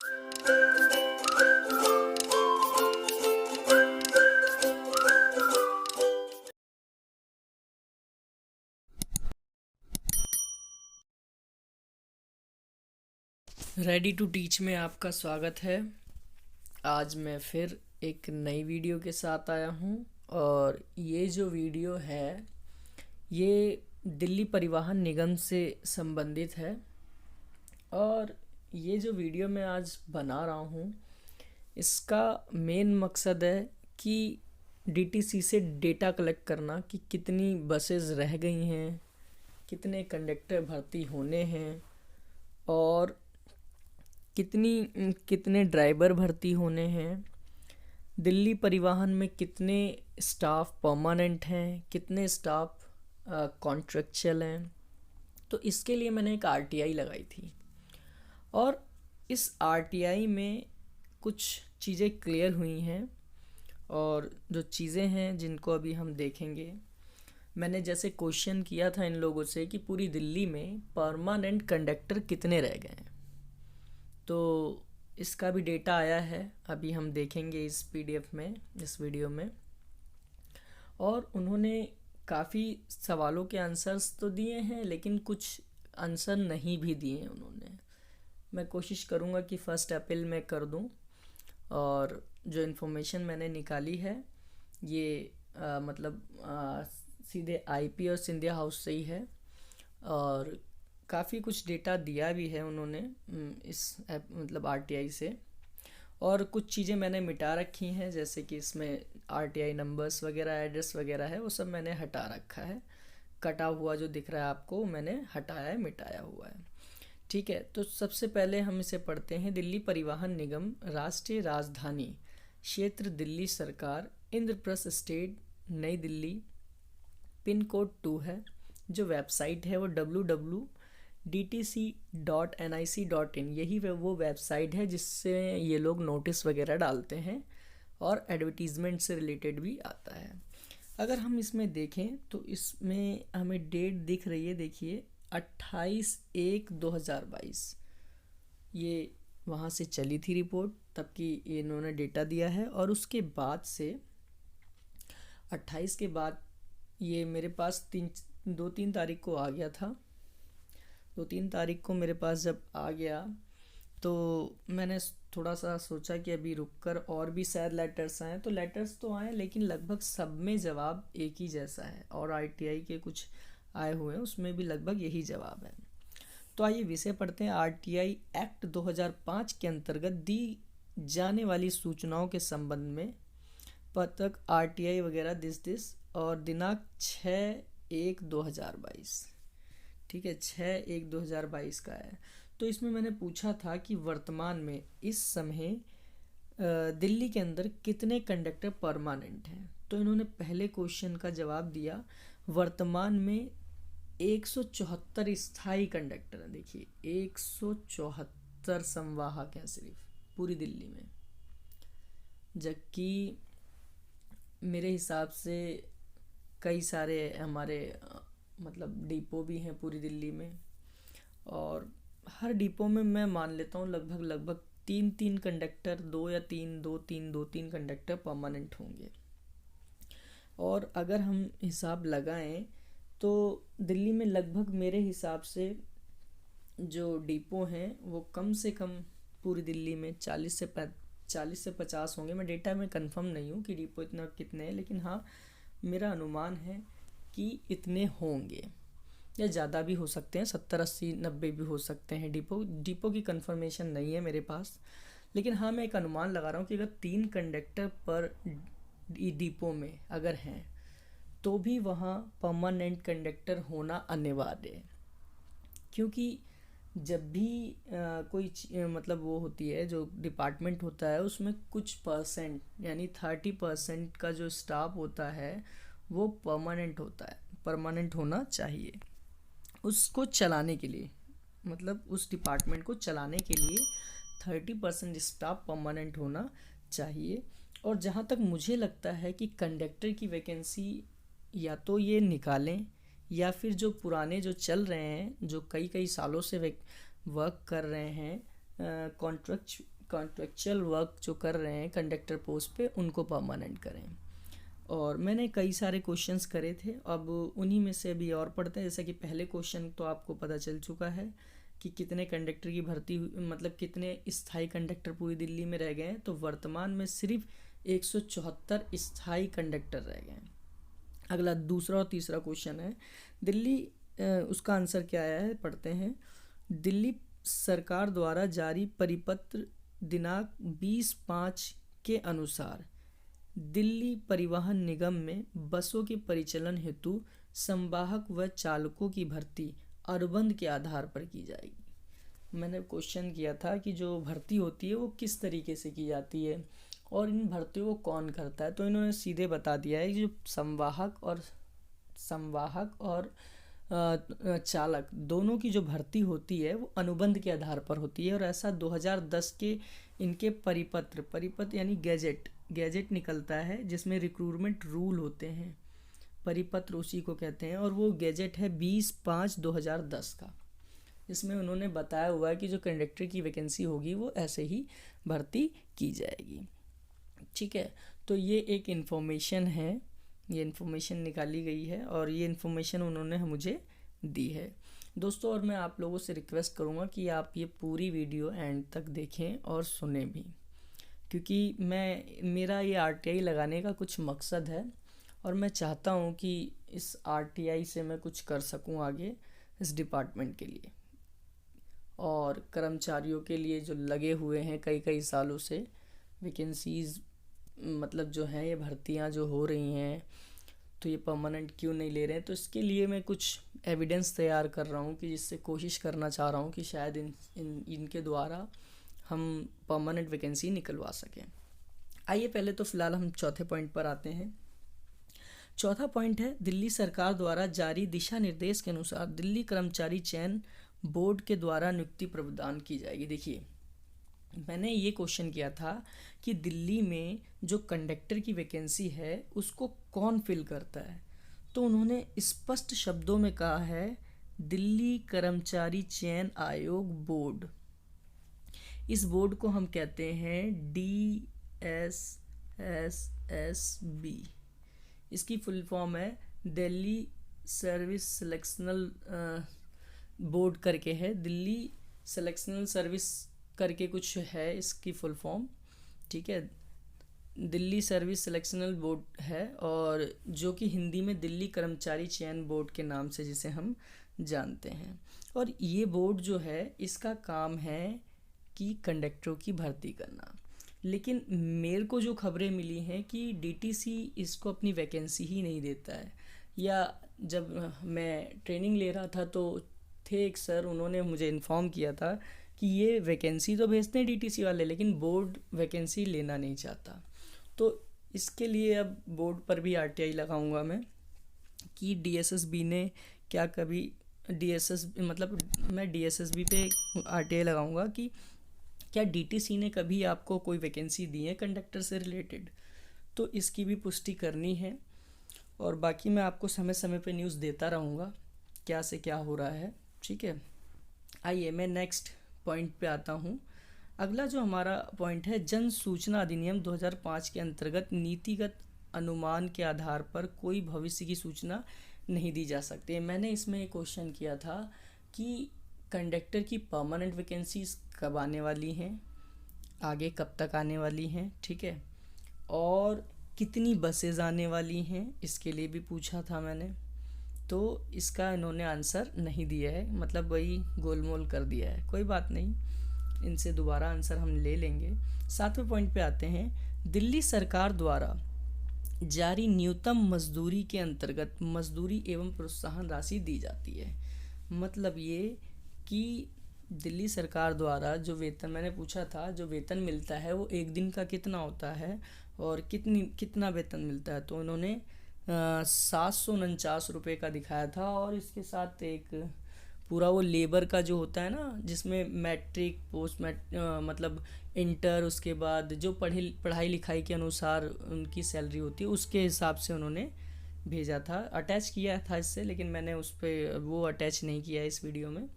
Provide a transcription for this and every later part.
Ready to teach में आपका स्वागत है। आज मैं फिर एक नई वीडियो के साथ आया हूँ और ये जो वीडियो है ये दिल्ली परिवहन निगम से संबंधित है। और ये जो वीडियो मैं आज बना रहा हूँ इसका मेन मकसद है कि डीटीसी से डेटा कलेक्ट करना कि कितनी बसेस रह गई हैं, कितने कंडक्टर भर्ती होने हैं और कितने ड्राइवर भर्ती होने हैं, दिल्ली परिवहन में कितने स्टाफ परमानेंट हैं, कितने स्टाफ कॉन्ट्रेक्चुअल हैं। तो इसके लिए मैंने एक आरटीआई लगाई थी और इस आरटीआई में कुछ चीज़ें क्लियर हुई हैं और जो चीज़ें हैं जिनको अभी हम देखेंगे। मैंने जैसे क्वेश्चन किया था इन लोगों से कि पूरी दिल्ली में परमानेंट कंडक्टर कितने रह गए हैं, तो इसका भी डेटा आया है, अभी हम देखेंगे इस पीडीएफ में, इस वीडियो में। और उन्होंने काफ़ी सवालों के आंसर्स तो दिए हैं लेकिन कुछ आंसर नहीं भी दिए हैं उन्होंने। मैं कोशिश करूँगा कि 1 अप्रैल में कर दूँ। और जो इन्फॉर्मेशन मैंने निकाली है ये सीधे आईपी और सिंधिया हाउस से ही है और काफ़ी कुछ डेटा दिया भी है उन्होंने इस आरटीआई से। और कुछ चीज़ें मैंने मिटा रखी हैं, जैसे कि इसमें आरटीआई नंबर्स वगैरह, एड्रेस वगैरह है, वो सब मैंने हटा रखा है। कटा हुआ जो दिख रहा है आपको मैंने हटाया है, मिटाया हुआ है। ठीक है, तो सबसे पहले हम इसे पढ़ते हैं। दिल्ली परिवहन निगम, राष्ट्रीय राजधानी क्षेत्र दिल्ली सरकार, इंद्रप्रस्थ स्टेट, नई दिल्ली, पिन कोड 2 है। जो वेबसाइट है वो www.dtc.nic.in, यही वो वेबसाइट है जिससे ये लोग नोटिस वगैरह डालते हैं और एडवर्टीज़मेंट से रिलेटेड भी आता है। अगर हम इसमें देखें तो इसमें हमें डेट दिख रही है, देखिए 28/1/2022 ये वहाँ से चली थी रिपोर्ट, तब की इन्होंने डेटा दिया है। और उसके बाद से 28 के बाद ये मेरे पास 2-3 तारीख को आ गया था। 2-3 तारीख को मेरे पास जब आ गया तो मैंने थोड़ा सा सोचा कि अभी रुक कर और भी शायद लेटर्स आए, तो लेटर्स तो आए लेकिन लगभग सब में जवाब एक ही जैसा है। और आरटीआई के कुछ आए हुए हैं उसमें भी लगभग यही जवाब है। तो आइए विषय पढ़ते हैं। आरटीआई एक्ट 2005 के अंतर्गत दी जाने वाली सूचनाओं के संबंध में पत्रक आरटीआई वगैरह दिस और दिनांक 6/1/2022, ठीक है, 6/1/2022 का है। तो इसमें मैंने पूछा था कि वर्तमान में इस समय दिल्ली के अंदर कितने कंडक्टर परमानेंट हैं। तो इन्होंने पहले क्वेश्चन का जवाब दिया, वर्तमान में 174 स्थायी कंडक्टर हैं। देखिए 174 संवाहक हैं सिर्फ पूरी दिल्ली में, जबकि मेरे हिसाब से कई सारे हमारे डिपो भी हैं पूरी दिल्ली में, और हर डिपो में मैं मान लेता हूँ लगभग 3-3 कंडक्टर, 2-3 कंडक्टर परमानेंट होंगे। और अगर हम हिसाब लगाएं तो दिल्ली में लगभग मेरे हिसाब से जो डिपो हैं वो कम से कम पूरी दिल्ली में 40 से 50 होंगे। मैं डेटा में कंफर्म नहीं हूँ कि डिपो इतना कितने हैं, लेकिन हाँ मेरा अनुमान है कि इतने होंगे या ज़्यादा भी हो सकते हैं, 70, 80, 90 भी हो सकते हैं। डिपो की कंफर्मेशन नहीं है मेरे पास, लेकिन हाँ मैं एक अनुमान लगा रहा हूँ कि अगर 3 कंडक्टर पर डिपो में अगर हैं तो भी वहाँ परमानेंट कंडक्टर होना अनिवार्य है। क्योंकि जब भी कोई वो होती है, जो डिपार्टमेंट होता है उसमें कुछ परसेंट यानी 30% का जो स्टाफ होता है वो परमानेंट होता है, परमानेंट होना चाहिए उसको चलाने के लिए, उस डिपार्टमेंट को चलाने के लिए 30% स्टाफ परमानेंट होना चाहिए। और जहाँ तक मुझे लगता है कि कंडक्टर की वैकेंसी या तो ये निकालें या फिर जो पुराने जो चल रहे हैं, जो कई सालों से वर्क कर रहे हैं, कॉन्ट्रेक्चुअल वर्क जो कर रहे हैं कंडक्टर पोस्ट पे उनको परमानेंट करें। और मैंने कई सारे क्वेश्चंस करे थे, अब उन्हीं में से अभी और पढ़ते हैं। जैसा कि पहले क्वेश्चन तो आपको पता चल चुका है कि कितने कंडक्टर की भर्ती मतलब कितने स्थायी कंडक्टर पूरी दिल्ली में रह गए हैं। तो वर्तमान में सिर्फ 174 स्थायी कंडक्टर रह गए हैं। अगला दूसरा और तीसरा क्वेश्चन है दिल्ली, उसका आंसर क्या आया है पढ़ते हैं। दिल्ली सरकार द्वारा जारी परिपत्र दिनांक 20/5 के अनुसार दिल्ली परिवहन निगम में बसों के परिचालन हेतु संवाहक व चालकों की भर्ती अनुबंध के आधार पर की जाएगी। मैंने क्वेश्चन किया था कि जो भर्ती होती है वो किस तरीके से की जाती है और इन भर्तियों को कौन करता है। तो इन्होंने सीधे बता दिया है कि जो संवाहक और चालक दोनों की जो भर्ती होती है वो अनुबंध के आधार पर होती है। और ऐसा 2010 के इनके परिपत्र यानी गैजेट निकलता है जिसमें रिक्रूटमेंट रूल होते हैं, परिपत्र उसी को कहते हैं। और वो गैजेट है 20/5/2010 का, जिसमें उन्होंने बताया हुआ है कि जो कंडक्टर की वैकेंसी होगी वो ऐसे ही भर्ती की जाएगी। ठीक है, तो ये एक इन्फॉर्मेशन है, ये इन्फॉर्मेशन निकाली गई है और ये इन्फॉर्मेशन उन्होंने मुझे दी है दोस्तों। और मैं आप लोगों से रिक्वेस्ट करूँगा कि आप ये पूरी वीडियो एंड तक देखें और सुने भी, क्योंकि मेरा ये RTI लगाने का कुछ मकसद है और मैं चाहता हूँ कि इस RTI से मैं कुछ कर सकूँ आगे इस डिपार्टमेंट के लिए और कर्मचारियों के लिए जो लगे हुए हैं कई सालों से वैकेंसीज़, मतलब जो है ये भर्तियां जो हो रही हैं तो ये परमानेंट क्यों नहीं ले रहे हैं। तो इसके लिए मैं कुछ एविडेंस तैयार कर रहा हूँ कि जिससे कोशिश करना चाह रहा हूँ कि शायद इनके द्वारा हम परमानेंट वैकेंसी निकलवा सकें। आइए पहले तो फ़िलहाल हम चौथे पॉइंट पर आते हैं। चौथा पॉइंट है दिल्ली सरकार द्वारा जारी दिशा निर्देश के अनुसार दिल्ली कर्मचारी चयन बोर्ड के द्वारा नियुक्ति प्रदान की जाएगी। देखिए, मैंने ये क्वेश्चन किया था कि दिल्ली में जो कंडक्टर की वैकेंसी है उसको कौन फिल करता है, तो उन्होंने स्पष्ट शब्दों में कहा है दिल्ली कर्मचारी चयन आयोग बोर्ड। इस बोर्ड को हम कहते हैं DSSSB। इसकी फुल फॉर्म है दिल्ली सर्विस सिलेक्शनल बोर्ड करके है, दिल्ली सिलेक्शनल सर्विस करके कुछ है इसकी फुल फॉर्म। ठीक है, दिल्ली सर्विस सिलेक्शनल बोर्ड है और जो कि हिंदी में दिल्ली कर्मचारी चयन बोर्ड के नाम से जिसे हम जानते हैं। और ये बोर्ड जो है इसका काम है कि कंडक्टरों की भर्ती करना। लेकिन मेरे को जो खबरें मिली हैं कि DTC इसको अपनी वैकेंसी ही नहीं देता है, या जब मैं ट्रेनिंग ले रहा था तो थे एक सर, उन्होंने मुझे इन्फॉर्म किया था कि ये वैकेंसी तो भेजते हैं DTC वाले लेकिन बोर्ड वैकेंसी लेना नहीं चाहता। तो इसके लिए अब बोर्ड पर भी RTI लगाऊंगा मैं कि DSSB ने क्या कभी मैं DSSB पे RTI लगाऊंगा कि क्या DTC ने कभी आपको कोई वैकेंसी दी है कंडक्टर से रिलेटेड। तो इसकी भी पुष्टि करनी है और बाकी मैं आपको समय समय पे न्यूज़ देता रहूँगा क्या से क्या हो रहा है। ठीक है, आइए मैं नेक्स्ट पॉइंट पे आता हूँ। अगला जो हमारा पॉइंट है, जन सूचना अधिनियम 2005 के अंतर्गत नीतिगत अनुमान के आधार पर कोई भविष्य की सूचना नहीं दी जा सकती। मैंने इसमें एक क्वेश्चन किया था कि कंडक्टर की परमानेंट वैकेंसीज कब आने वाली हैं, आगे कब तक आने वाली हैं, ठीक है, और कितनी बसेज आने वाली हैं, इसके लिए भी पूछा था मैंने। तो इसका इन्होंने आंसर नहीं दिया है, मतलब वही गोलमोल कर दिया है। कोई बात नहीं, इनसे दोबारा आंसर हम ले लेंगे। 7वें पॉइंट पे आते हैं। दिल्ली सरकार द्वारा जारी न्यूनतम मजदूरी के अंतर्गत मजदूरी एवं प्रोत्साहन राशि दी जाती है। मतलब ये कि दिल्ली सरकार द्वारा जो वेतन, मैंने पूछा था जो वेतन मिलता है वो एक दिन का कितना होता है और कितना वेतन मिलता है। तो उन्होंने 749 रुपये का दिखाया था और इसके साथ एक पूरा वो लेबर का जो होता है ना, जिसमें मैट्रिक पोस्ट मतलब इंटर, उसके बाद जो पढ़ाई लिखाई के अनुसार उनकी सैलरी होती है उसके हिसाब से उन्होंने भेजा था, अटैच किया था इससे, लेकिन मैंने उस पर वो अटैच नहीं किया इस वीडियो में।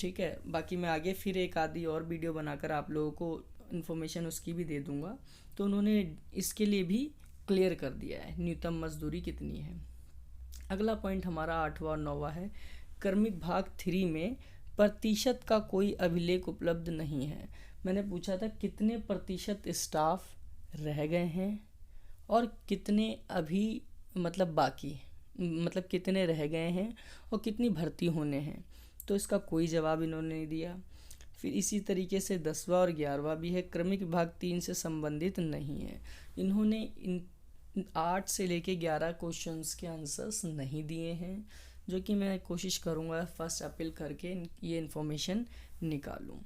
ठीक है, बाकी मैं आगे फिर एक आधी और वीडियो बनाकर आप लोगों को इन्फॉर्मेशन उसकी भी दे दूंगा। तो उन्होंने इसके लिए भी क्लियर कर दिया है न्यूनतम मजदूरी कितनी है। अगला पॉइंट हमारा 8वां और 9वां है। क्रमिक भाग 3 में प्रतिशत का कोई अभिलेख उपलब्ध नहीं है। मैंने पूछा था कितने प्रतिशत स्टाफ रह गए हैं और कितने अभी मतलब बाकी, मतलब कितने रह गए हैं और कितनी भर्ती होने हैं। तो इसका कोई जवाब इन्होंने नहीं दिया। फिर इसी तरीके से 10वां और 11वां भी है, क्रमिक भाग 3 से संबंधित नहीं है। इन्होंने इन 8 से लेके 11 क्वेश्चंस के आंसर्स नहीं दिए हैं, जो कि मैं कोशिश करूँगा फर्स्ट अपील करके ये इन्फॉर्मेशन निकालूँ।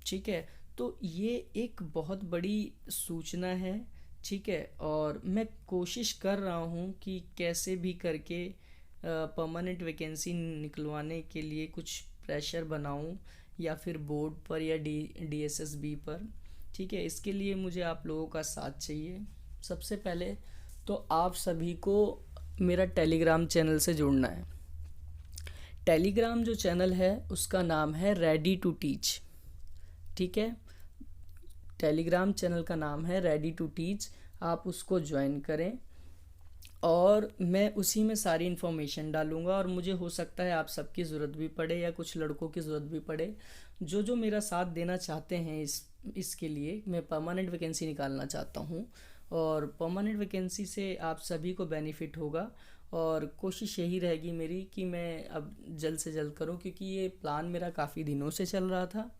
ठीक है, तो ये एक बहुत बड़ी सूचना है। ठीक है, और मैं कोशिश कर रहा हूँ कि कैसे भी करके परमानेंट वैकेंसी निकलवाने के लिए कुछ प्रेशर बनाऊँ, या फिर बोर्ड पर या DSSB पर। ठीक है, इसके लिए मुझे आप लोगों का साथ चाहिए। सबसे पहले तो आप सभी को मेरा टेलीग्राम चैनल से जुड़ना है। टेलीग्राम जो चैनल है उसका नाम है रेडी टू टीच। ठीक है, टेलीग्राम चैनल का नाम है रेडी टू टीच। आप उसको ज्वाइन करें और मैं उसी में सारी इन्फॉर्मेशन डालूंगा। और मुझे हो सकता है आप सबकी ज़रूरत भी पड़े या कुछ लड़कों की ज़रूरत भी पड़े जो जो मेरा साथ देना चाहते हैं। इसके लिए मैं परमानेंट वैकेंसी निकालना चाहता हूँ और परमानेंट वैकेंसी से आप सभी को बेनिफिट होगा। और कोशिश यही रहेगी मेरी कि मैं अब जल्द से जल्द करूँ, क्योंकि ये प्लान मेरा काफ़ी दिनों से चल रहा था।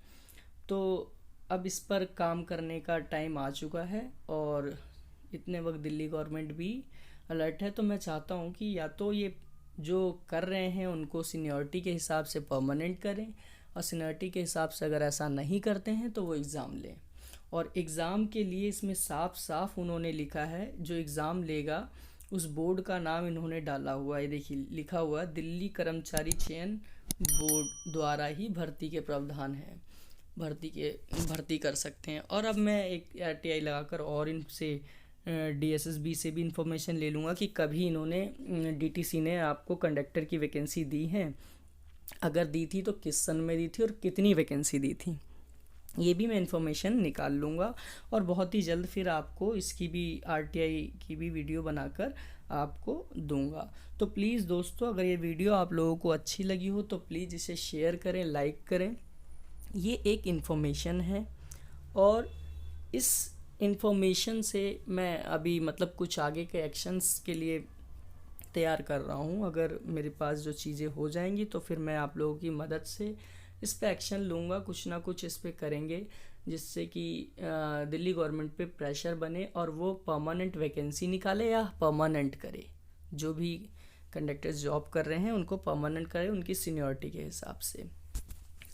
तो अब इस पर काम करने का टाइम आ चुका है और इतने वक्त दिल्ली गवर्नमेंट भी अलर्ट है। तो मैं चाहता हूँ कि या तो ये जो कर रहे हैं उनको सीनियरिटी के हिसाब से परमानेंट करें, और सीनियरिटी के हिसाब से अगर ऐसा नहीं करते हैं तो वो एग्ज़ाम लें। और एग्ज़ाम के लिए इसमें साफ साफ उन्होंने लिखा है, जो एग्ज़ाम लेगा उस बोर्ड का नाम इन्होंने डाला हुआ है। देखिए लिखा हुआ है दिल्ली कर्मचारी चयन बोर्ड द्वारा ही भर्ती के प्रावधान हैं, भर्ती कर सकते हैं। और अब मैं एक RTI लगाकर और इनसे DSSB से भी इंफॉर्मेशन ले लूँगा कि कभी इन्होंने DTC ने आपको कंडक्टर की वैकेंसी दी है, अगर दी थी तो किस सन में दी थी और कितनी वैकेंसी दी थी। ये भी मैं इन्फॉर्मेशन निकाल लूँगा और बहुत ही जल्द फिर आपको इसकी भी RTI की भी वीडियो बनाकर आपको दूंगा। तो प्लीज़ दोस्तों, अगर ये वीडियो आप लोगों को अच्छी लगी हो तो प्लीज़ इसे शेयर करें, लाइक करें। ये एक इन्फॉर्मेशन है और इस इन्फॉर्मेशन से मैं अभी मतलब कुछ आगे के एक्शंस के लिए तैयार कर रहा हूँ। अगर मेरे पास जो चीज़ें हो जाएंगी तो फिर मैं आप लोगों की मदद से इस पे एक्शन लूँगा, कुछ ना कुछ इस पे करेंगे, जिससे कि दिल्ली गवर्नमेंट पे प्रेशर बने और वो परमानेंट वैकेंसी निकाले या परमानेंट करे। जो भी कंडक्टर्स जॉब कर रहे हैं उनको परमानेंट करे उनकी सीनियरिटी के हिसाब से।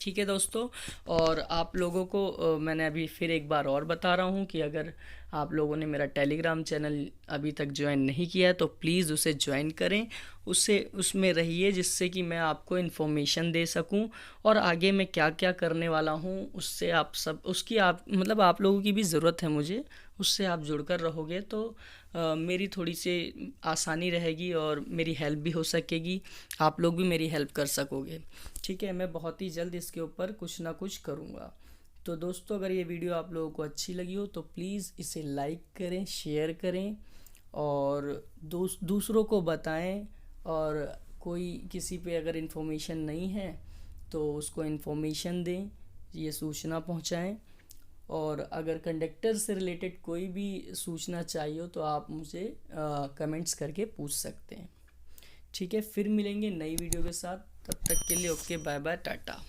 ठीक है दोस्तों, और आप लोगों को मैंने अभी फिर एक बार और बता रहा हूँ कि अगर आप लोगों ने मेरा टेलीग्राम चैनल अभी तक ज्वाइन नहीं किया है तो प्लीज़ उसे ज्वाइन करें, उसमें रहिए, जिससे कि मैं आपको इन्फॉर्मेशन दे सकूं और आगे मैं क्या क्या करने वाला हूं उससे आप सब उसकी आप मतलब आप लोगों की भी ज़रूरत है मुझे। उससे आप जुड़कर रहोगे तो मेरी थोड़ी सी आसानी रहेगी और मेरी हेल्प भी हो सकेगी, आप लोग भी मेरी हेल्प कर सकोगे। ठीक है, मैं बहुत ही जल्द इसके ऊपर कुछ ना कुछ करूँगा। तो दोस्तों, अगर ये वीडियो आप लोगों को अच्छी लगी हो तो प्लीज़ इसे लाइक करें, शेयर करें और दूसरों को बताएं। और कोई किसी पे अगर इन्फॉर्मेशन नहीं है तो उसको इन्फॉर्मेशन दें, ये सूचना पहुंचाएं। और अगर कंडक्टर से रिलेटेड कोई भी सूचना चाहिए हो तो आप मुझे कमेंट्स करके पूछ सकते हैं। ठीक है, फिर मिलेंगे नई वीडियो के साथ, तब तक के लिए ओके, बाय बाय, टाटा।